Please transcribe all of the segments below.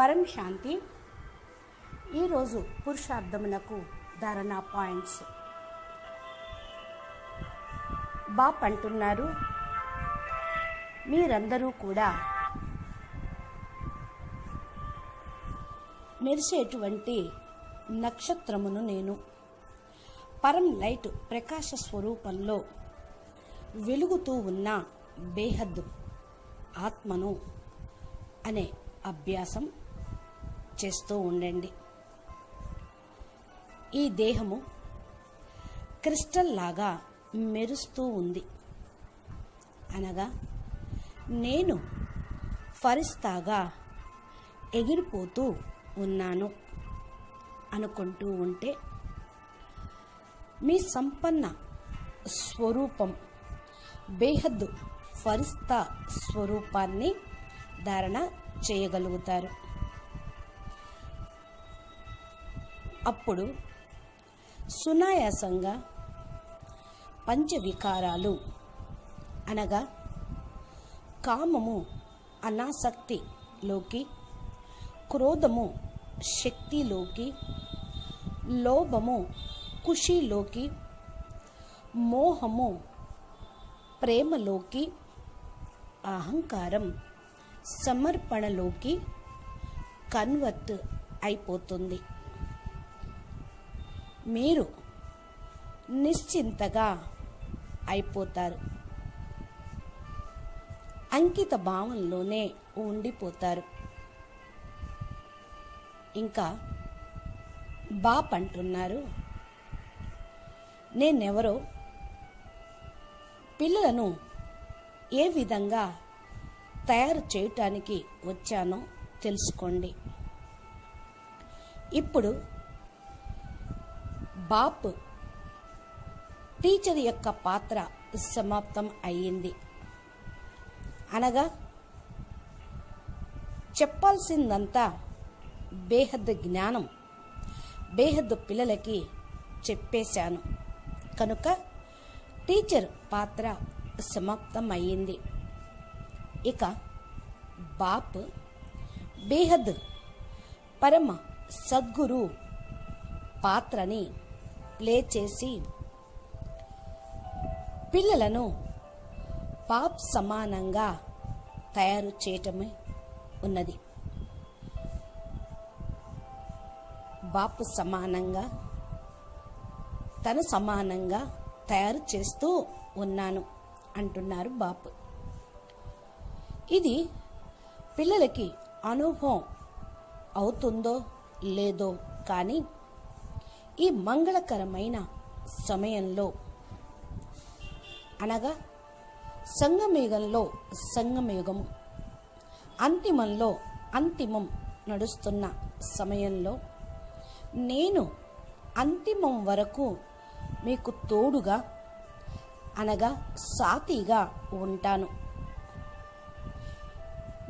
పరం శాంతి. ఈరోజు పురుషార్థమునకు ధారణ పాయింట్స్. బాప్ అంటున్నారు, మీరందరూ కూడా మెరిసేటువంటి నక్షత్రమును నేను. పరం లైట్ ప్రకాశ స్వరూపంలో వెలుగుతూ ఉన్న బేహద్ ఆత్మను అనే అభ్యాసం చేస్తూ ఉండండి. ఈ దేహము క్రిస్టల్ లాగా మెరుస్తూ ఉంది, అనగా నేను ఫరిస్తాగా ఎగిరిపోతూ ఉన్నాను అనుకుంటూ ఉంటే మీ సంపన్న స్వరూపం బేహద్ ఫరిస్తా స్వరూపాన్ని ధారణ చేయగలుగుతారు. అప్పుడు సునాయాసంగా పంచవికారాలు అనగా కామము అనాసక్తిలోకి, క్రోధము శక్తిలోకి, లోభము ఖుషీలోకి, మోహము ప్రేమలోకి, అహంకారం సమర్పణలోకి కన్వర్ట్ అయిపోతుంది. మీరు నిశ్చింతగా అయిపోతారు, అంకిత భావంలోనే ఉండిపోతారు. ఇంకా బాప్ అంటున్నారు, నేనెవరో, పిల్లలను ఏ విధంగా తయారు చేయటానికి వచ్చానో తెలుసుకోండి. ఇప్పుడు బాప్ టీచర్ యొక్క పాత్ర సమాప్తం అయ్యింది, అనగా చెప్పాల్సిందంతా బేహద్ జ్ఞానం బేహద్ పిల్లలకి చెప్పేశాను కనుక టీచర్ పాత్ర సమాప్తం అయ్యింది. ఇక బాప్ బేహద్ పరమ సద్గురు పాత్రని ప్లే చేసి పిల్లలను పాప్ సమానంగా తయారు చేయటమే ఉన్నది. బాప్ సమానంగా తన సమానంగా తయారు చేస్తూ ఉన్నాను అంటున్నారు బాప్. ఇది పిల్లలకి అనుభవం అవుతుందో లేదో కానీ ఈ మంగళకరమైన సమయంలో, అనగా సంగమయుగంలో సంగమయుగము, అంతిమంలో అంతిమం నడుస్తున్న సమయంలో నేను అంతిమం వరకు మీకు తోడుగా అనగా సాతిగా ఉంటాను,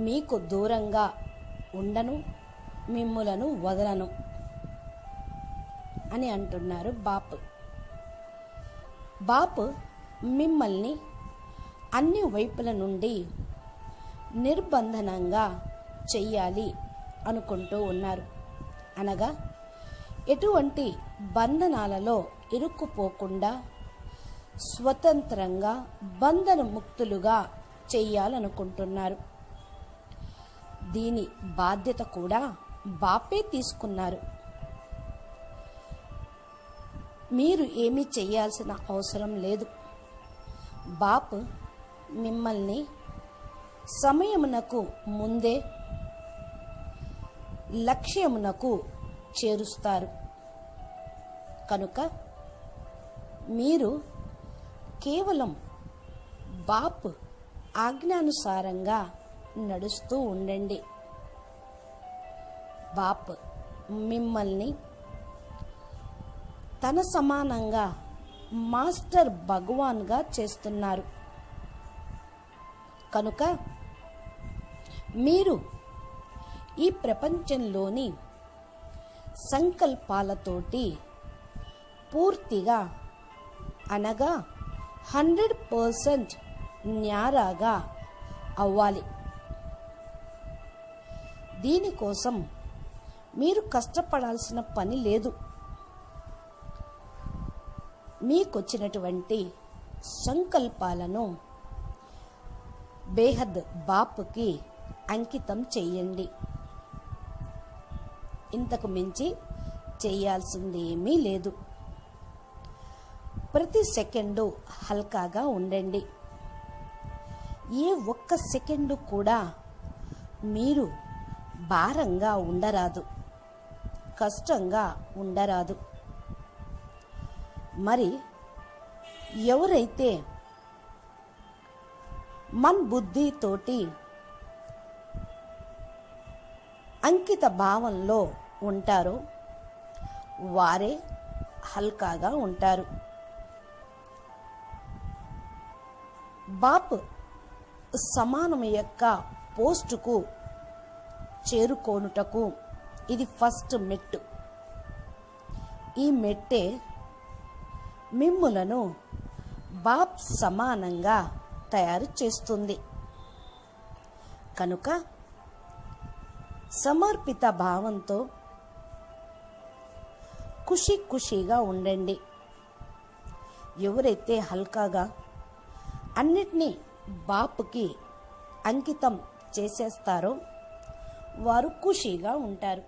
మీకు దూరంగా ఉండను, మిమ్ములను వదలను అని అంటున్నారు బాప్. బాప్ మిమ్మల్ని అన్ని వైపుల నుండి నిర్బంధనంగా చెయ్యాలి అనుకుంటూ ఉన్నారు, అనగా ఎటువంటి బంధనాలలో ఇరుక్కుపోకుండా స్వతంత్రంగా బంధన ముక్తులుగా చెయ్యాలనుకుంటున్నారు. దీని బాధ్యత కూడా బాపే తీసుకున్నారు. మీరు ఏమీ చేయాల్సిన అవసరం లేదు. బాప్ మిమ్మల్ని సమయమునకు ముందే లక్ష్యమునకు చేరుస్తారు కనుక మీరు కేవలం బాప్ ఆజ్ఞానుసారంగా నడుస్తూ ఉండండి. బాప్ మిమ్మల్ని తన సమానంగా మాస్టర్ భగవాన్గా చేస్తున్నారు కనుక మీరు ఈ ప్రపంచంలోని సంకల్పాలతోటి పూర్తిగా అనగా 100% న్యారాగా అవ్వాలి. దీనికోసం మీరు కష్టపడాల్సిన పని లేదు. మీకొచ్చినటువంటి సంకల్పాలను బేహద్ బాపుకి అంకితం చెయ్యండి. ఇంతకు మించి చేయాల్సింది ఏమీ లేదు. ప్రతి సెకండు హల్కాగా ఉండండి. ఏ ఒక్క సెకండు కూడా మీరు భారంగా ఉండరాదు, కష్టంగా ఉండరాదు. మరి ఎవరైతే మన్ బుద్ధితోటి అంకిత భావంలో ఉంటారో వారే హల్కాగా ఉంటారు. బాప్ సమానం యొక్క పోస్టుకు చేరుకోనుటకు ఇది ఫస్ట్ మెట్టు. ఈ మెట్టే మిమ్ములను బాప్ సమానంగా తయారు చేస్తుంది. కనుక సమర్పిత భావంతో ఖుషీగా ఉండండి. ఎవరైతే హల్కాగా అన్నిటినీ బాపుకి అంకితం చేసేస్తారో వారు ఖుషీగా ఉంటారు.